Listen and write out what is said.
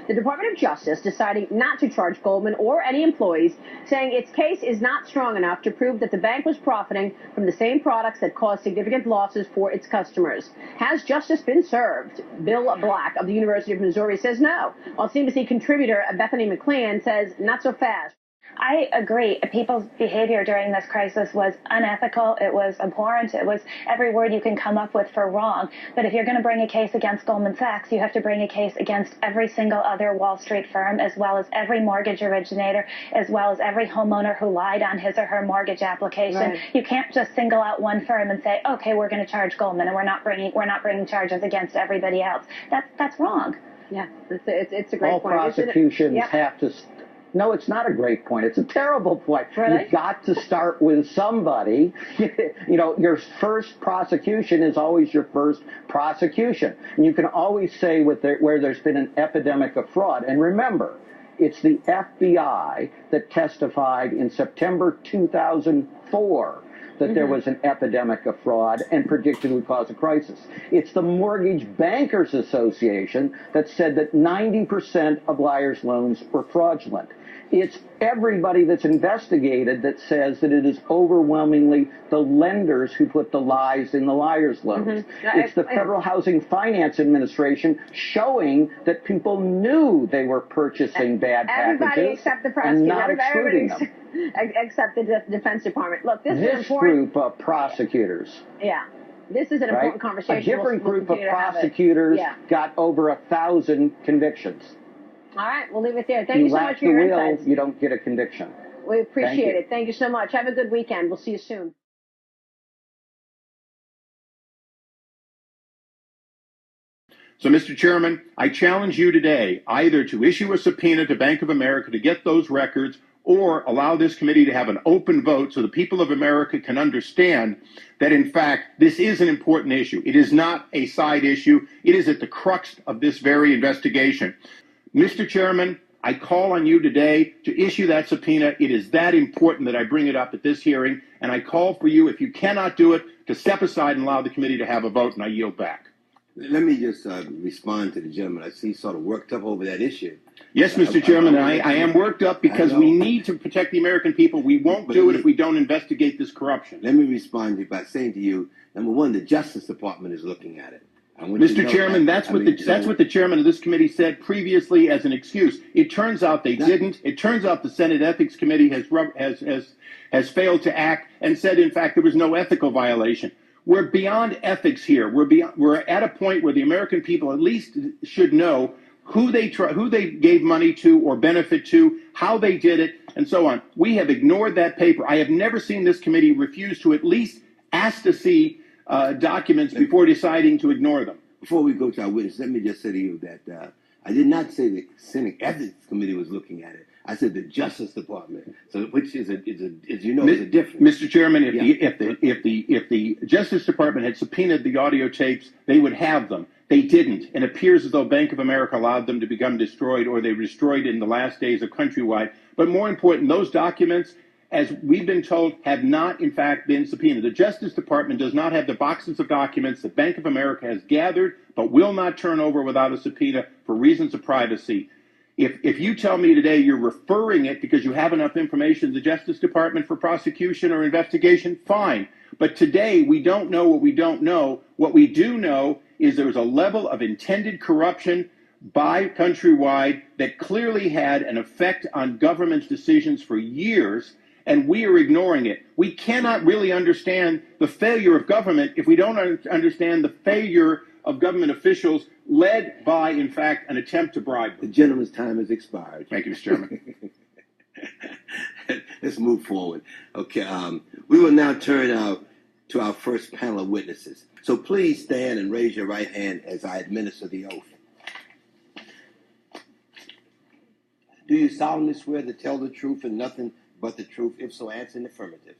The Department of Justice deciding not to charge Goldman or any employees, saying its case is not strong enough to prove that the bank was profiting from the same products that caused significant losses for its customers. Has justice been served? Bill Black of the University of Missouri says no, while CNBC contributor Bethany McLean says not so fast. I agree. People's behavior during this crisis was unethical. It was abhorrent. It was every word you can come up with for wrong. But if you're going to bring a case against Goldman Sachs, you have to bring a case against every single other Wall Street firm, as well as every mortgage originator, as well as every homeowner who lied on his or her mortgage application. Right. You can't just single out one firm and say, okay, we're going to charge Goldman, and we're not bringing charges against everybody else. That's wrong. Yeah, it's a great All point. Prosecutions have to. No, it's not a great point. It's a terrible point. Really? You've got to start with somebody. You know, your first prosecution is always your first prosecution. And you can always say where there's been an epidemic of fraud. And remember, it's the FBI that testified in September 2004 that there was an epidemic of fraud and predicted it would cause a crisis. It's the Mortgage Bankers Association that said that 90% of liars' loans were fraudulent. It's everybody that's investigated that says that it is overwhelmingly the lenders who put the lies in the liars' loans. It's the Federal Housing Finance Administration showing that people knew they were purchasing bad everybody packages except the and prosecutor. not excluding them. Except the Defense Department. Look, this is important. Group of prosecutors. Yeah. This is an important conversation. A different group of prosecutors got over 1,000 convictions. All right, we'll leave it there. Thank you so much for your insights. You don't get a conviction. We appreciate it. Thank you so much. Have a good weekend. We'll see you soon. So, Mr. Chairman, I challenge you today either to issue a subpoena to Bank of America to get those records, or allow this committee to have an open vote so the people of America can understand that, in fact, this is an important issue. It is not a side issue. It is at the crux of this very investigation. Mr. Chairman, I call on you today to issue that subpoena. It is that important that I bring it up at this hearing, and I call for you, if you cannot do it, to step aside and allow the committee to have a vote, and I yield back. Let me just respond to the gentleman. I see he's sort of worked up over that issue. Yes, Mr. Chairman, I am worked up because we need to protect the American people. We won't do it if we don't investigate this corruption. Let me respond to you by saying to you, number one, the Justice Department is looking at it. Mr. Chairman, that's what the chairman of this committee said previously as an excuse. It turns out they didn't. It turns out the Senate Ethics Committee has failed to act and said, in fact, there was no ethical violation. We're beyond ethics here. We're at a point where the American people at least should know who they gave money to or benefit to, how they did it, and so on. We have ignored that paper. I have never seen this committee refuse to at least ask to see documents before deciding to ignore them. Before we go to our witness, let me just say to you that I did not say the Senate Ethics Committee was looking at it. I said the Justice Department, which is a difference. Mr. Chairman, if the Justice Department had subpoenaed the audio tapes, they would have them. They didn't, and it appears as though Bank of America allowed them to become destroyed, or they were destroyed in the last days of Countrywide. But more important, those documents, as we've been told, have not, in fact, been subpoenaed. The Justice Department does not have the boxes of documents that Bank of America has gathered, but will not turn over without a subpoena for reasons of privacy. If you tell me today you're referring it because you have enough information to the Justice Department for prosecution or investigation, fine. But today we don't know what we don't know. What we do know is there was a level of intended corruption by Countrywide that clearly had an effect on government's decisions for years, and we are ignoring it. We cannot really understand the failure of government if we don't understand the failure of government officials led by, in fact, an attempt to bribe. The gentleman's time has expired. Thank you, Mr. Chairman. Let's move forward. Okay, we will now turn to our first panel of witnesses. So please stand and raise your right hand as I administer the oath. Do you solemnly swear to tell the truth and nothing but the truth? If so, answer in the affirmative.